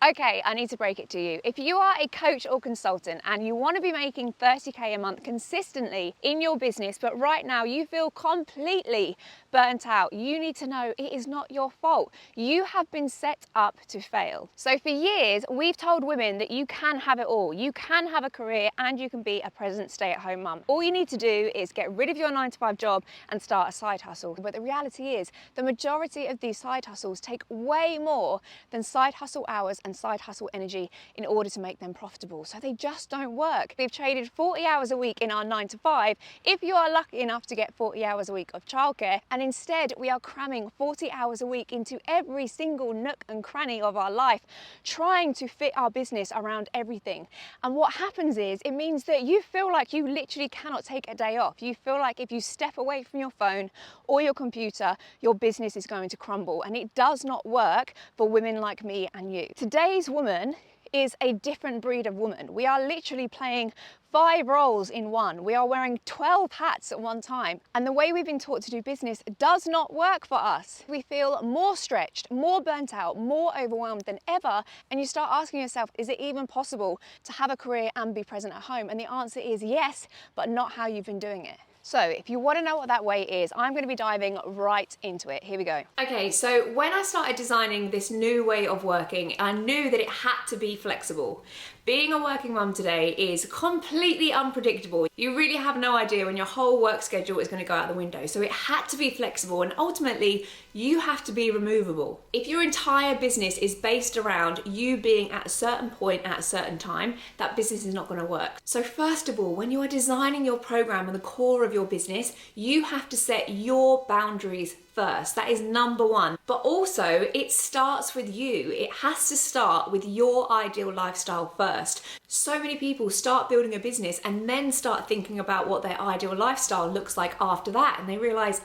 Okay, I need to break it to you. If you are a coach or consultant and you want to be making 30K a month consistently in your business, but right now you feel completely burnt out, you need to know it is not your fault. You have been set up to fail. So for years, we've told women that you can have it all. You can have a career and you can be a present stay-at-home mum. All you need to do is get rid of your 9-to-5 job and start a side hustle. But the reality is, the majority of these side hustles take way more than side hustle hours and side hustle energy in order to make them profitable. So they just don't work. We've traded 40 hours a week in our 9-to-5 if you are lucky enough to get 40 hours a week of childcare, and instead we are cramming 40 hours a week into every single nook and cranny of our life, trying to fit our business around everything. And what happens is, it means that you feel like you literally cannot take a day off. You feel like if you step away from your phone or your computer, your business is going to crumble, and it does not work for women like me and you. Today's woman is a different breed of woman. We are literally playing 5 roles in one. We are wearing 12 hats at one time. And the way we've been taught to do business does not work for us. We feel more stretched, more burnt out, more overwhelmed than ever. And you start asking yourself, is it even possible to have a career and be present at home? And the answer is yes, but not how you've been doing it. So if you want to know what that way is, I'm going to be diving right into it. Here we go. Okay, so when I started designing this new way of working, I knew that it had to be flexible. Being a working mum today is completely unpredictable. You really have no idea when your whole work schedule is going to go out the window. So it had to be flexible, and ultimately you have to be removable. If your entire business is based around you being at a certain point at a certain time, that business is not going to work. So first of all, when you are designing your program and the core of your business, you have to set your boundaries first. That is number one. But also, it starts with you. It has to start with your ideal lifestyle first. So many people start building a business and then start thinking about what their ideal lifestyle looks like after that, and they realize,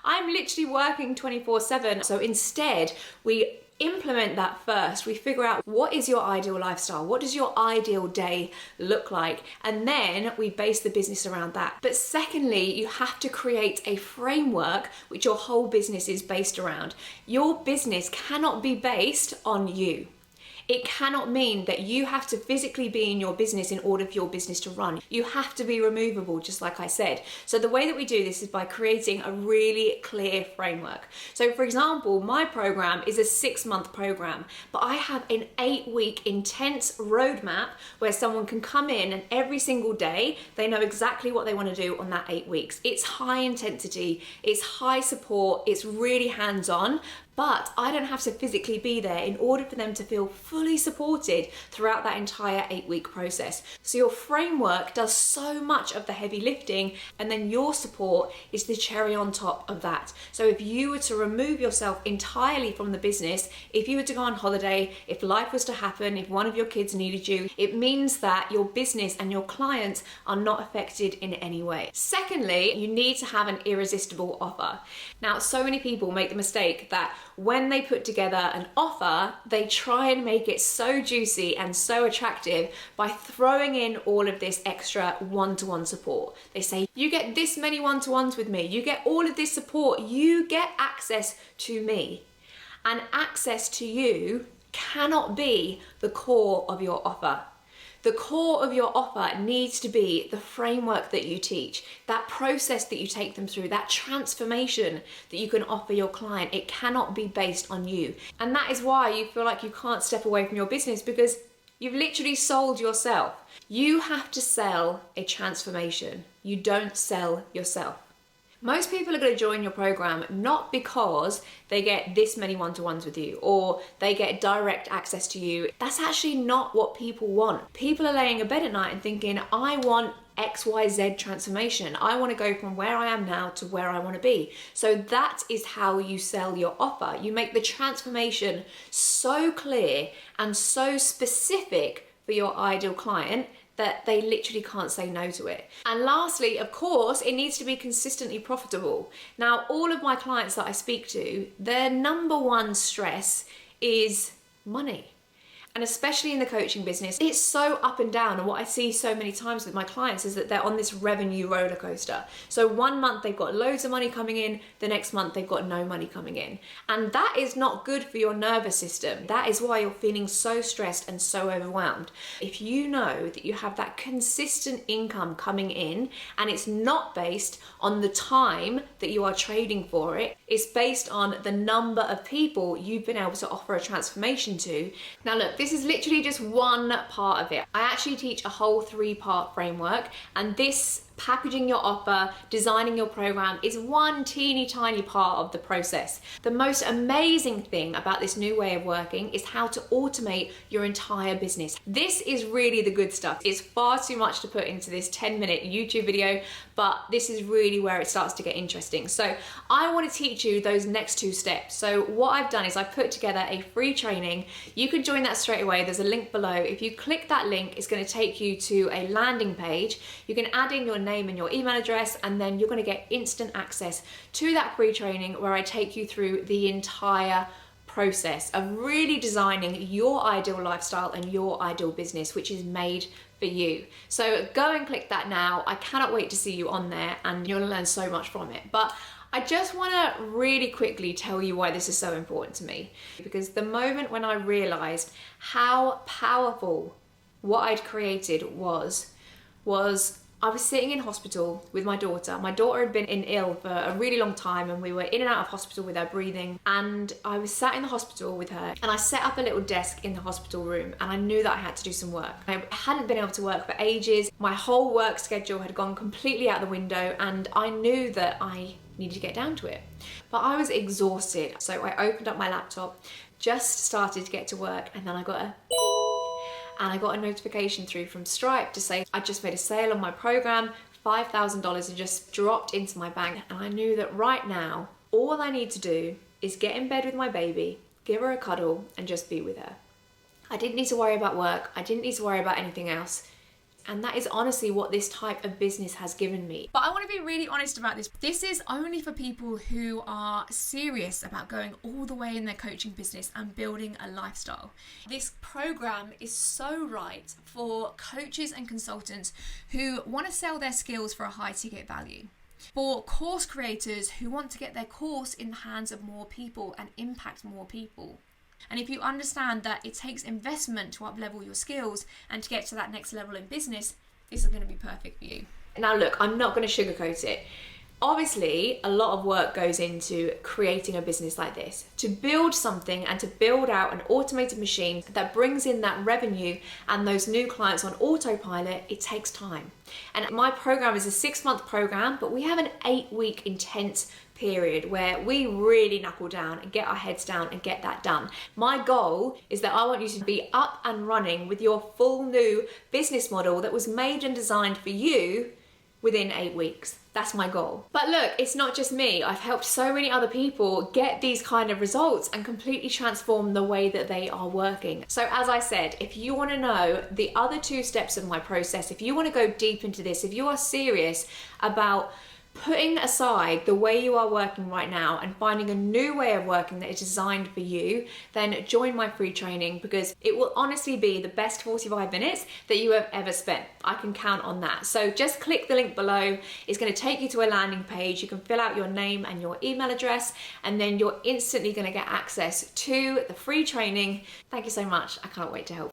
I'm literally working 24/7. So instead, we implement that first. We figure out, what is your ideal lifestyle? What does your ideal day look like? And then we base the business around that. But secondly, you have to create a framework which your whole business is based around. Your business cannot be based on you. It cannot mean that you have to physically be in your business in order for your business to run. You have to be removable, just like I said. So the way that we do this is by creating a really clear framework. So for example, my program is a 6-month program, but I have an 8-week intense roadmap where someone can come in and every single day, they know exactly what they want to do on that 8 weeks. It's high intensity, it's high support, it's really hands-on, but I don't have to physically be there in order for them to feel fully supported throughout that entire 8-week process. So your framework does so much of the heavy lifting, and then your support is the cherry on top of that. So if you were to remove yourself entirely from the business, if you were to go on holiday, if life was to happen, if one of your kids needed you, it means that your business and your clients are not affected in any way. Secondly, you need to have an irresistible offer. Now, so many people make the mistake that when they put together an offer, they try and make it so juicy and so attractive by throwing in all of this extra one-to-one support. They say, you get this many one-to-ones with me, you get all of this support, you get access to me. And access to you cannot be the core of your offer. The core of your offer needs to be the framework that you teach, that process that you take them through, that transformation that you can offer your client. It cannot be based on you. And that is why you feel like you can't step away from your business, because you've literally sold yourself. You have to sell a transformation. You don't sell yourself. Most people are going to join your program not because they get this many one-to-ones with you or they get direct access to you. That's actually not what people want. People are laying in bed at night and thinking, I want XYZ transformation. I want to go from where I am now to where I want to be. So that is how you sell your offer. You make the transformation so clear and so specific for your ideal client that they literally can't say no to it. And lastly, of course, it needs to be consistently profitable. Now, all of my clients that I speak to, their number one stress is money. And especially in the coaching business, it's so up and down. And what I see so many times with my clients is that they're on this revenue roller coaster. So one month they've got loads of money coming in, the next month they've got no money coming in. And that is not good for your nervous system. That is why you're feeling so stressed and so overwhelmed. If you know that you have that consistent income coming in, and it's not based on the time that you are trading for it, it's based on the number of people you've been able to offer a transformation to. Now look, this is literally just one part of it. I actually teach a whole 3-part framework, and this packaging your offer, designing your program is one teeny tiny part of the process. The most amazing thing about this new way of working is how to automate your entire business. This is really the good stuff. It's far too much to put into this 10-minute YouTube video, but this is really where it starts to get interesting. So I want to teach you those next 2 steps. So what I've done is I've put together a free training. You can join that straight away. There's a link below. If you click that link, it's going to take you to a landing page. You can add in your name and your email address, and then you're going to get instant access to that free training where I take you through the entire process of really designing your ideal lifestyle and your ideal business, which is made for you. So go and click that now. I cannot wait to see you on there, and you're going to learn so much from it. But I just want to really quickly tell you why this is so important to me, because the moment when I realized how powerful what I'd created was I was sitting in hospital with my daughter. My daughter had been ill for a really long time, and we were in and out of hospital with her breathing. And I was sat in the hospital with her, and I set up a little desk in the hospital room, and I knew that I had to do some work. I hadn't been able to work for ages. My whole work schedule had gone completely out the window, and I knew that I needed to get down to it. But I was exhausted. So I opened up my laptop, just started to get to work, and then I got a notification through from Stripe to say I just made a sale on my program. $5,000 had just dropped into my bank, and I knew that right now all I need to do is get in bed with my baby, give her a cuddle, and just be with her. I didn't need to worry about work. I didn't need to worry about anything else. And that is honestly what this type of business has given me. But I want to be really honest about this. This is only for people who are serious about going all the way in their coaching business and building a lifestyle. This program is so right for coaches and consultants who want to sell their skills for a high ticket value. For course creators who want to get their course in the hands of more people and impact more people. And if you understand that it takes investment to up-level your skills and to get to that next level in business, this is going to be perfect for you. Now look, I'm not going to sugarcoat it. Obviously, a lot of work goes into creating a business like this. To build something and to build out an automated machine that brings in that revenue and those new clients on autopilot, it takes time. And my program is a 6-month program, but we have an 8-week intense period where we really knuckle down and get our heads down and get that done. My goal is that I want you to be up and running with your full new business model that was made and designed for you within 8 weeks. That's my goal. But look, it's not just me. I've helped so many other people get these kind of results and completely transform the way that they are working. So as I said, if you want to know the other 2 steps of my process, if you want to go deep into this, if you are serious about putting aside the way you are working right now and finding a new way of working that is designed for you, then join my free training, because it will honestly be the best 45 minutes that you have ever spent. I can count on that. So just click the link below. It's going to take you to a landing page. You can fill out your name and your email address, and then you're instantly going to get access to the free training. Thank you so much. I can't wait to help.